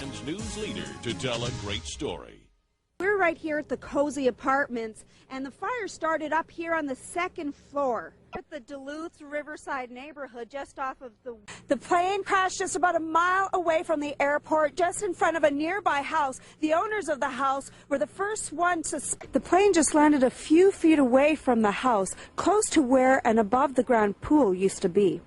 News leader to tell a great story. We're right here at the Cozy Apartments, and the fire started up here on the second floor at the Duluth Riverside neighborhood, just off of the plane crashed just about a mile away from the airport, just in front of a nearby house. The owners of the house were the first one to... The plane just landed a few feet away from the house, close to where an above-the-ground pool used to be.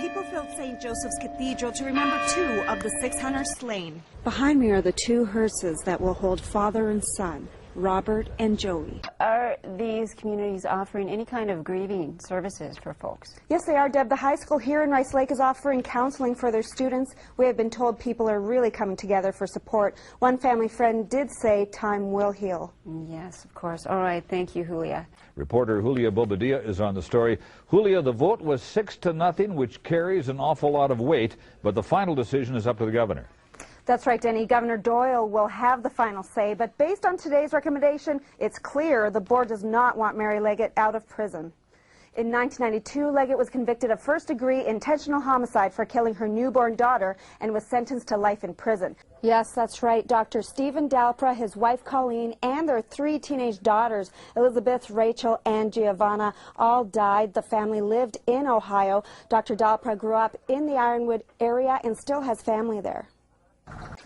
People filled St. Joseph's Cathedral to remember 2 of the 600 slain. Behind me are the 2 hearses that will hold father and son, Robert and Joey. Are these communities offering any kind of grieving services for folks? Yes, they are, Deb. The high school here in Rice Lake is offering counseling for their students. We have been told people are really coming together for support. One family friend did say time will heal. Yes, of course. All right. Thank you, Julia. Reporter Julia Bobadilla is on the story. Julia, the vote was 6-0, which carries an awful lot of weight, but the final decision is up to the governor. That's right, Denny. Governor Doyle will have the final say, but based on today's recommendation, it's clear the board does not want Mary Leggett out of prison. In 1992, Leggett was convicted of first-degree intentional homicide for killing her newborn daughter and was sentenced to life in prison. Yes, that's right. Dr. Stephen Dalpra, his wife Colleen, and their 3 teenage daughters, Elizabeth, Rachel, and Giovanna, all died. The family lived in Ohio. Dr. Dalpra grew up in the Ironwood area and still has family there.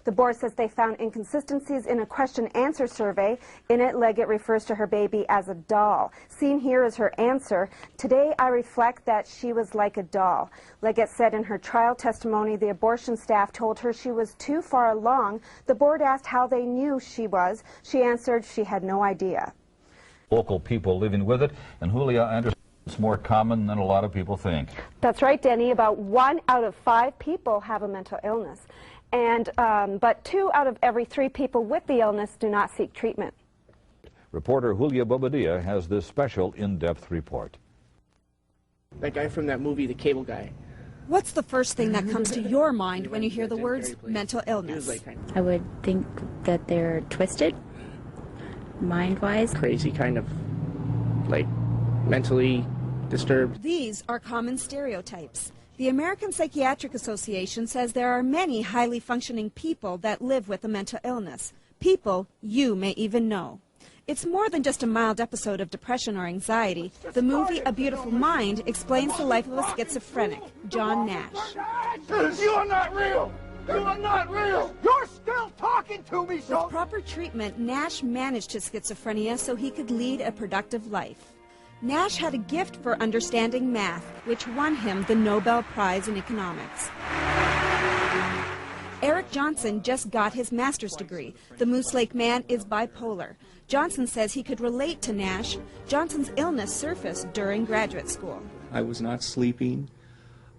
The board says they found inconsistencies in a question-answer survey. In it, Leggett refers to her baby as a doll. Seen here is her answer. Today, I reflect that she was like a doll. Leggett said in her trial testimony the abortion staff told her she was too far along. The board asked how they knew she was. She answered she had no idea. Local people living with it, and Julia, I understand it's more common than a lot of people think. That's right, Denny. About 1 out of 5 people have a mental illness. But 2 out of every 3 people with the illness do not seek treatment. Reporter Julia Bobadilla has this special in-depth report. That guy from that movie, The Cable Guy. What's the first thing that comes to your mind when you hear the words mental illness? I would think that they're twisted, mind-wise. Crazy, kind of like mentally disturbed. These are common stereotypes. The American Psychiatric Association says there are many highly functioning people that live with a mental illness, people you may even know. It's more than just a mild episode of depression or anxiety. The movie A Beautiful Mind explains the life of a schizophrenic, John Nash. You are not real! You are not real! You're still talking to me, so... With proper treatment, Nash managed his schizophrenia so he could lead a productive life. Nash had a gift for understanding math, which won him the Nobel Prize in Economics. Eric Johnson just got his master's degree. The Moose Lake man is bipolar. Johnson says he could relate to Nash. Johnson's illness surfaced during graduate school. I was not sleeping.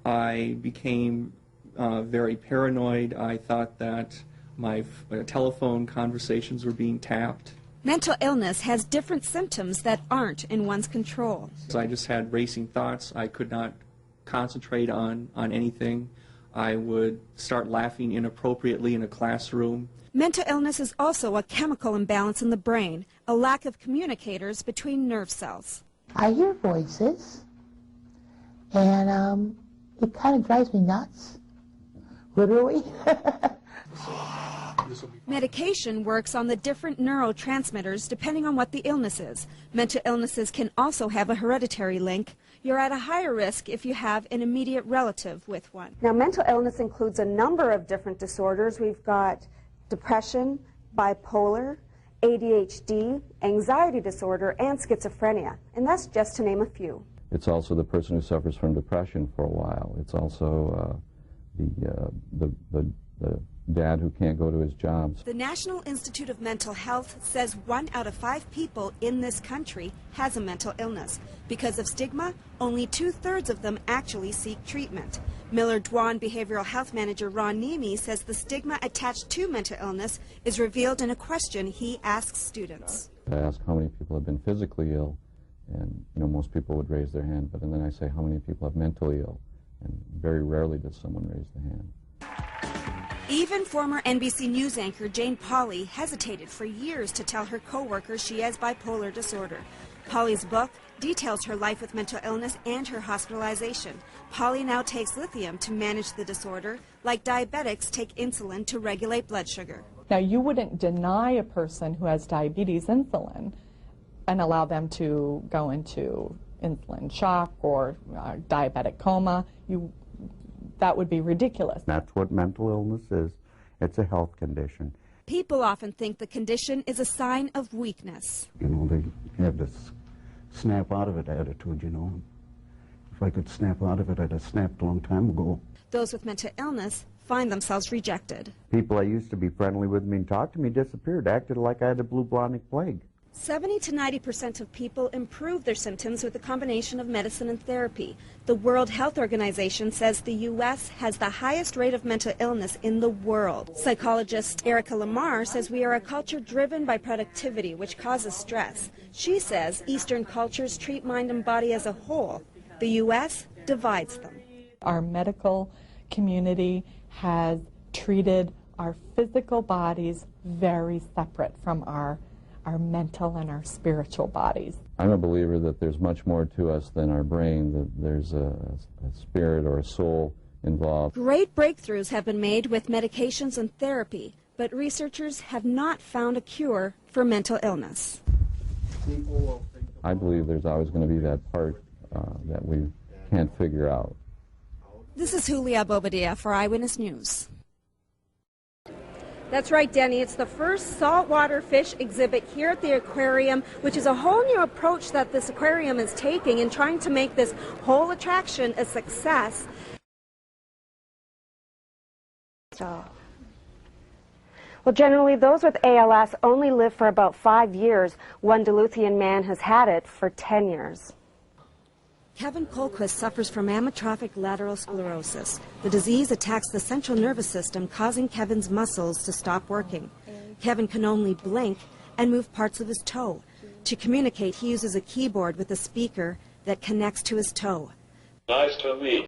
I became very paranoid. I thought that my telephone conversations were being tapped. Mental illness has different symptoms that aren't in one's control. So I just had racing thoughts. I could not concentrate on anything. I would start laughing inappropriately in a classroom. Mental illness is also a chemical imbalance in the brain, a lack of communicators between nerve cells. I hear voices, and it kind of drives me nuts, literally. Medication works on the different neurotransmitters depending on what the illness is. Mental illnesses can also have a hereditary link. You're at a higher risk if you have an immediate relative with one. Now, mental illness includes a number of different disorders. We've got depression, bipolar, ADHD, anxiety disorder, and schizophrenia. And that's just to name a few. It's also the person who suffers from depression for a while. It's also the dad who can't go to his jobs. The National Institute of Mental Health says 1 out of 5 people in this country has a mental illness. Because of stigma, only 2/3 of them actually seek treatment. Millard Dwan Behavioral Health Manager Ron Nemi says the stigma attached to mental illness is revealed in a question he asks students. I ask how many people have been physically ill, and most people would raise their hand, but then I say how many people have mentally ill, and very rarely does someone raise the hand. Even former NBC News anchor Jane Pauley hesitated for years to tell her coworkers she has bipolar disorder. Pauley's book details her life with mental illness and her hospitalization. Pauley now takes lithium to manage the disorder, like diabetics take insulin to regulate blood sugar. Now, you wouldn't deny a person who has diabetes insulin and allow them to go into insulin shock or diabetic coma. That would be ridiculous. That's what mental illness is. It's a health condition. People often think the condition is a sign of weakness. You know, they have this snap out of it attitude, you know. If I could snap out of it, I'd have snapped a long time ago. Those with mental illness find themselves rejected. People I used to be friendly with me and talk to me disappeared, acted like I had a bubonic plague. 70 to 90% of people improve their symptoms with a combination of medicine and therapy. The World Health Organization says the U.S. has the highest rate of mental illness in the world. Psychologist Erica Lamar says we are a culture driven by productivity, which causes stress. She says Eastern cultures treat mind and body as a whole. The U.S. divides them. Our medical community has treated our physical bodies very separate from our mental and our spiritual bodies. I'm a believer that there's much more to us than our brain, that there's a spirit or a soul involved. Great breakthroughs have been made with medications and therapy, but researchers have not found a cure for mental illness. I believe there's always going to be that part that we can't figure out. This is Julia Bobadilla for Eyewitness News. That's right, Denny. It's the first saltwater fish exhibit here at the aquarium, which is a whole new approach that this aquarium is taking in trying to make this whole attraction a success. Well, generally, those with ALS only live for about 5 years. One Duluthian man has had it for 10 years. Kevin Colquist suffers from amyotrophic lateral sclerosis. The disease attacks the central nervous system, causing Kevin's muscles to stop working. Kevin can only blink and move parts of his toe. To communicate, he uses a keyboard with a speaker that connects to his toe. Nice to meet